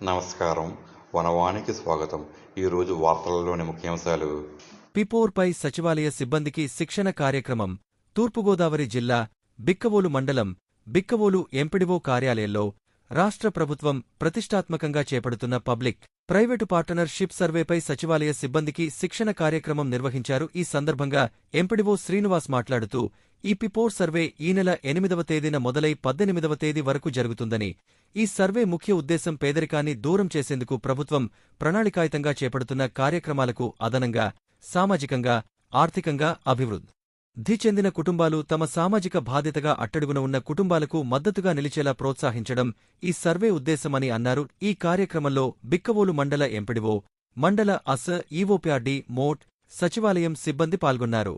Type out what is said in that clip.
నమస్కారం. వనవానికి స్వాగతం. ఈరోజు వార్తలలోని ముఖ్యాంశాలు. పిపోర్పై సచివాలయ సిబ్బందికి శిక్షణ కార్యక్రమం. తూర్పుగోదావరి జిల్లా బిక్కవోలు మండలం బిక్కవోలు ఎంపీడీఓ కార్యాలయంలో రాష్ట్ర ప్రభుత్వం ప్రతిష్టాత్మకంగా చేపడుతున్న పబ్లిక్ ప్రైవేటు పార్టనర్షిప్ సర్వేపై సచివాలయ సిబ్బందికి శిక్షణ కార్యక్రమం నిర్వహించారు. ఈ సందర్భంగా ఎంపీడీఓ శ్రీనివాస్ మాట్లాడుతూ ఈ పిపోర్ సర్వే ఈ నెల 8వ తేదీన మొదలై 18వ తేదీ వరకు జరుగుతుందని, ఈ సర్వే ముఖ్య ఉద్దేశం పేదరికాన్ని దూరం చేసేందుకు ప్రభుత్వం ప్రణాళికాయుతంగా చేపడుతున్న కార్యక్రమాలకు అదనంగా సామాజికంగా, ఆర్థికంగా అభివృద్ధి చెందిన కుటుంబాలు తమ సామాజిక బాధ్యతగా అట్టడుగున ఉన్న కుటుంబాలకు మద్దతుగా నిలిచేలా ప్రోత్సహించడం ఈ సర్వే ఉద్దేశమని అన్నారు. ఈ కార్యక్రమంలో బిక్కవోలు మండల ఎంపీడీఓ, మండల ఈవోపీఆర్డీ, మోట్, సచివాలయం సిబ్బంది పాల్గొన్నారు.